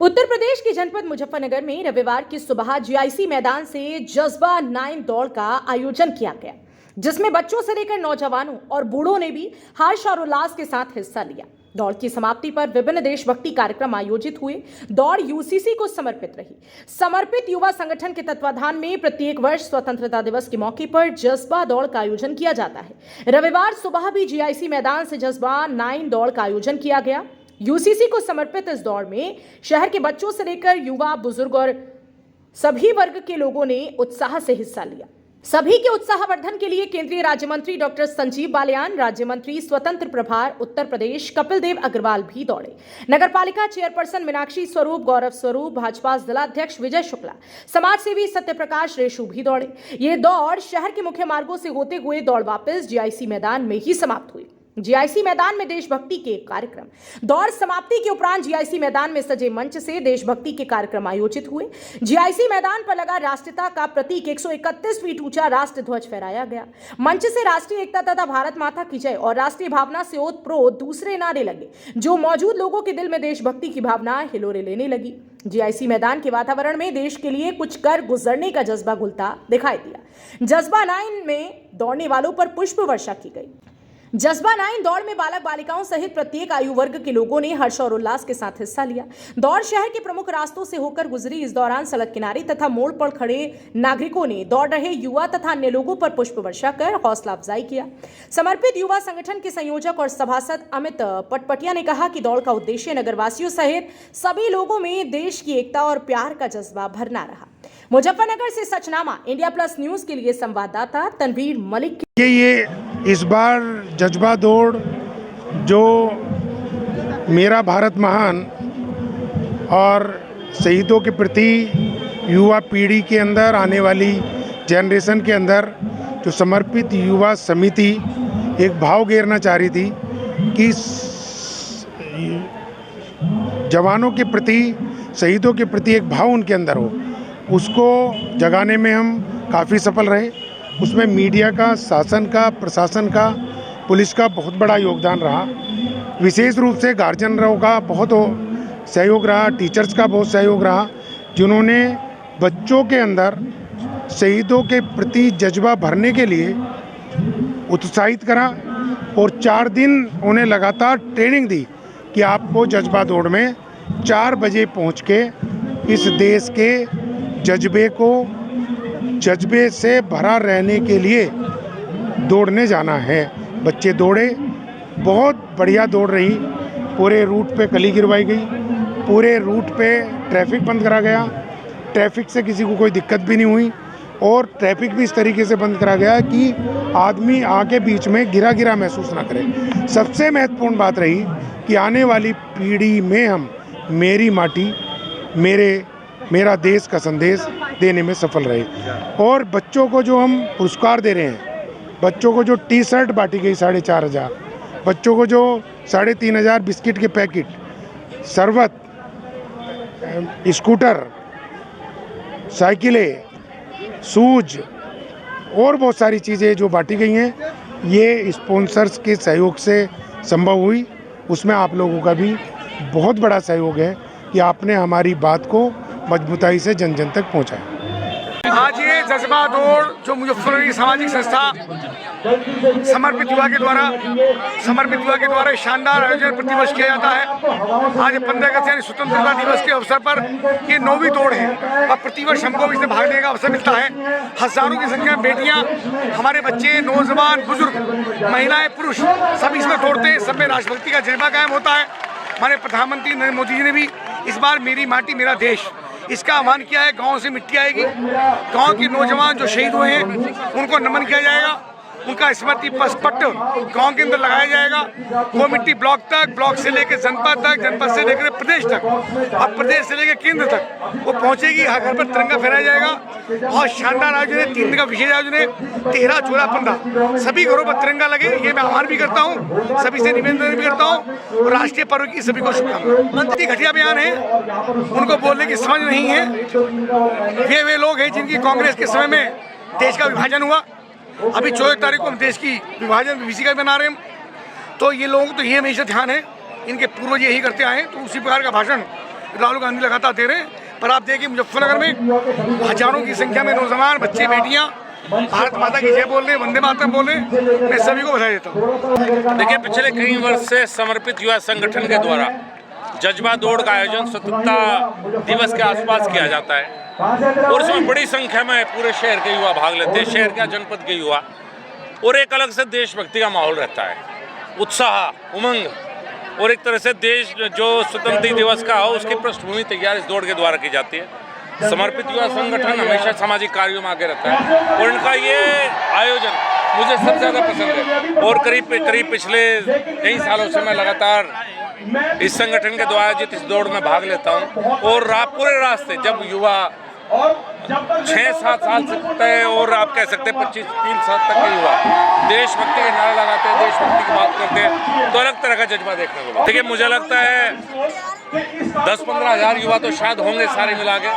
उत्तर प्रदेश के जनपद मुजफ्फरनगर में रविवार की सुबह जीआईसी मैदान से जज्बा 9 दौड़ का आयोजन किया गया, जिसमें बच्चों से लेकर नौजवानों और बूढ़ों ने भी हर्ष और उल्लास के साथ हिस्सा लिया। दौड़ की समाप्ति पर विभिन्न देशभक्ति कार्यक्रम आयोजित हुए। दौड़ यूसीसी को समर्पित रही। समर्पित युवा संगठन के तत्वाधान में प्रत्येक वर्ष स्वतंत्रता दिवस के मौके पर जज्बा दौड़ का आयोजन किया जाता है। रविवार सुबह भी जीआईसी मैदान से जज्बा 9 दौड़ का आयोजन किया गया। यूसीसी को समर्पित इस दौड़ में शहर के बच्चों से लेकर युवा, बुजुर्ग और सभी वर्ग के लोगों ने उत्साह से हिस्सा लिया। सभी के उत्साहवर्धन के लिए केंद्रीय राज्य मंत्री डॉक्टर संजीव बालियान, राज्य मंत्री स्वतंत्र प्रभार उत्तर प्रदेश कपिल देव अग्रवाल भी दौड़े। नगरपालिका चेयरपर्सन मीनाक्षी स्वरूप, गौरव स्वरूप, भाजपा जिलाध्यक्ष विजय शुक्ला, समाज सेवी सत्यप्रकाश रेशु भी दौड़े। ये दौड़ शहर के मुख्य मार्गों से होते हुए दौड़ वापस जीआईसी मैदान में ही समाप्त हुई। जीआईसी मैदान में देशभक्ति के कार्यक्रम। दौड़ समाप्ति के उपरांत जीआईसी मैदान में सजे मंच से देशभक्ति के कार्यक्रम आयोजित हुए। जीआईसी मैदान पर लगा राष्ट्रीयता का प्रतीक 131 फीट ऊंचा राष्ट्र ध्वज फहराया गया। मंच से राष्ट्रीय एकता तथा भारत माता की जय और राष्ट्रीय भावना से ओतप्रोत दूसरे नारे लगे, जो मौजूद लोगों के दिल में देशभक्ति की भावना हिलोरे लेने लगी। जीआईसी मैदान के वातावरण में देश के लिए कुछ कर गुजरने का जज्बा घुलता दिखाई दिया। जज्बा 9 में दौड़ने वालों पर पुष्प वर्षा की गई। जज्बा 9 दौड़ में बालक बालिकाओं सहित प्रत्येक आयु वर्ग के लोगों ने हर्ष और उल्लास के साथ हिस्सा लिया। दौड़ शहर के प्रमुख रास्तों से होकर गुजरी। इस दौरान सड़क किनारे तथा मोड़ पर खड़े नागरिकों ने दौड़ रहे युवा तथा अन्य लोगों पर पुष्प वर्षा कर हौसला अफजाई किया। समर्पित युवा संगठन के संयोजक और सभासद अमित पटपटिया ने कहा कि दौड़ का उद्देश्य नगरवासियों सहित सभी लोगों में देश की एकता और प्यार का जज्बा भरना रहा। मुजफ्फरनगर से सचनामा इंडिया प्लस न्यूज के लिए संवाददाता तनवीर मलिक। ये इस बार जज्बा दौड़ जो मेरा भारत महान और शहीदों के प्रति युवा पीढ़ी के अंदर, आने वाली जनरेशन के अंदर जो समर्पित युवा समिति एक भाव घेरना चाह रही थी कि जवानों के प्रति, शहीदों के प्रति एक भाव उनके अंदर हो, उसको जगाने में हम काफ़ी सफल रहे। उसमें मीडिया का, शासन का, प्रशासन का, पुलिस का बहुत बड़ा योगदान रहा। विशेष रूप से गार्जियनों का बहुत सहयोग रहा, टीचर्स का बहुत सहयोग रहा, जिन्होंने बच्चों के अंदर शहीदों के प्रति जज्बा भरने के लिए उत्साहित करा और 4 दिन उन्हें लगातार ट्रेनिंग दी कि आपको जज्बा दौड़ में 4 बजे पहुँच के इस देश के जज्बे से भरा रहने के लिए दौड़ने जाना है। बच्चे दौड़े, बहुत बढ़िया दौड़ रही। पूरे रूट पे कली गिरवाई गई, पूरे रूट पे ट्रैफिक बंद करा गया, ट्रैफिक से किसी को कोई दिक्कत भी नहीं हुई और ट्रैफिक भी इस तरीके से बंद करा गया कि आदमी आके बीच में घिरा घिरा महसूस ना करे। सबसे महत्वपूर्ण बात रही कि आने वाली पीढ़ी में हम मेरी माटी मेरा देश का संदेश देने में सफल रहे। और बच्चों को जो हम पुरस्कार दे रहे हैं, बच्चों को जो टी-शर्ट बांटी गई 4,500, बच्चों को जो 3,500 बिस्किट के पैकेट, शरबत, स्कूटर, साइकिलें, शूज और बहुत सारी चीज़ें जो बांटी गई हैं, ये स्पॉन्सर्स के सहयोग से संभव हुई। उसमें आप लोगों का भी बहुत बड़ा सहयोग है कि आपने हमारी बात को मजबूताई से जन जन तक पहुंचाया। आज ये जज्बा दौड़ जो मुजफ्फरनगर सामाजिक संस्था समर्पित युवा के द्वारा शानदार आयोजन प्रतिवर्ष किया जाता है। आज 15 अगस्त यानी स्वतंत्रता दिवस के अवसर पर ये 9वीं दौड़ है और प्रतिवर्ष हमको भी इसमें भाग लेने का अवसर मिलता है। हजारों की संख्या में बेटियां, हमारे बच्चे, नौजवान, बुजुर्ग, महिलाएं, पुरुष सब इसमें दौड़ते हैं। सब में राष्ट्रभक्ति का जज्बा कायम होता है। हमारे प्रधानमंत्री नरेंद्र मोदी जी ने भी इस बार मेरी माटी मेरा देश इसका आह्वान किया है। गांव से मिट्टी आएगी, गांव के नौजवान जो शहीद हुए हैं उनको नमन किया जाएगा, उनका स्मृति पट गांव के अंदर लगाया जाएगा। वो मिट्टी ब्लॉक तक, ब्लॉक से लेकर जनपद तक, जनपद से लेकर प्रदेश तक और प्रदेश से लेकर केंद्र तक वो पहुंचेगी। हर घर पर तिरंगा फहराया जाएगा। बहुत शानदार आयोजन है। 3 दिन का विशेष आयोजन है। 13, 14, 15 सभी घरों पर तिरंगा लगे, ये मैं आह्वान भी करता हूँ, सभी से निवेदन भी करता हूँ। और राष्ट्रीय पर्व की सभी को शुभकामनाएं। मंत्री घटिया बयान है, उनको बोलने की समझ नहीं है। ये वे लोग हैं जिनकी कांग्रेस के समय में देश का विभाजन हुआ। अभी 14 तारीख को हम देश की विभाजन विभीषिका बना रहे हैं। तो ये लोगों को तो ये हमेशा ध्यान है, इनके पूर्वज यही करते आए, तो उसी प्रकार का भाषण राहुल गांधी लगातार दे रहे हैं। पर आप देखिए मुजफ्फरनगर में हजारों की संख्या में नौजवान, बच्चे, बेटियां भारत माता की जय बोल रहे, वंदे मातरम बोल रहे। मैं सभी को बधाई देता हूँ। देखिए, पिछले कई वर्ष से समर्पित युवा संगठन के द्वारा जज्बा दौड़ का आयोजन स्वतंत्रता दिवस के आसपास किया जाता है और इसमें बड़ी संख्या में पूरे शहर के युवा भाग लेते हैं, शहर के जनपद के युवा, और एक अलग से देशभक्ति का माहौल रहता है, उत्साह, उमंग, और एक तरह से देश जो स्वतंत्रता दिवस का हो उसकी पृष्ठभूमि तैयार इस दौड़ के द्वारा की जाती है। समर्पित युवा संगठन हमेशा सामाजिक कार्यों में आगे रहता है और इनका ये आयोजन मुझे सबसे ज़्यादा पसंद है और करीब पिछले कई सालों से मैं लगातार इस संगठन के द्वारा आयोजित इस दौड़ में भाग लेता हूँ। और पूरे रास्ते जब युवा 6-7 साल से तय और आप कह सकते हैं 25-30 साल तक के युवा देशभक्ति के नारे लगाते हैं, देशभक्ति की बात करते हैं, तो अलग तरह का जज्बा देखने को मिलता है। देखिए, मुझे लगता है 10-15 हज़ार युवा तो शायद होंगे सारे मिला के,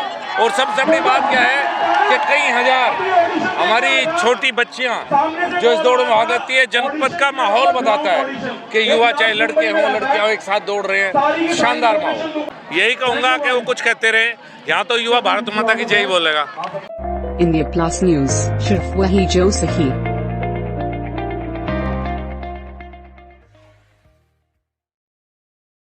और सबसे बड़ी बात क्या है कि कई हजार हमारी छोटी बच्चियां जो इस दौड़ में भाग लेती है। जनपद का माहौल बताता है कि युवा चाहे लड़के हों लड़कियां एक साथ दौड़ रहे हैं, शानदार माहौल। यही कहूँगा कि वो कुछ कहते रहे, यहाँ तो युवा भारत माता की जय बोलेगा। इंडिया प्लस न्यूज, सिर्फ वही जो सही।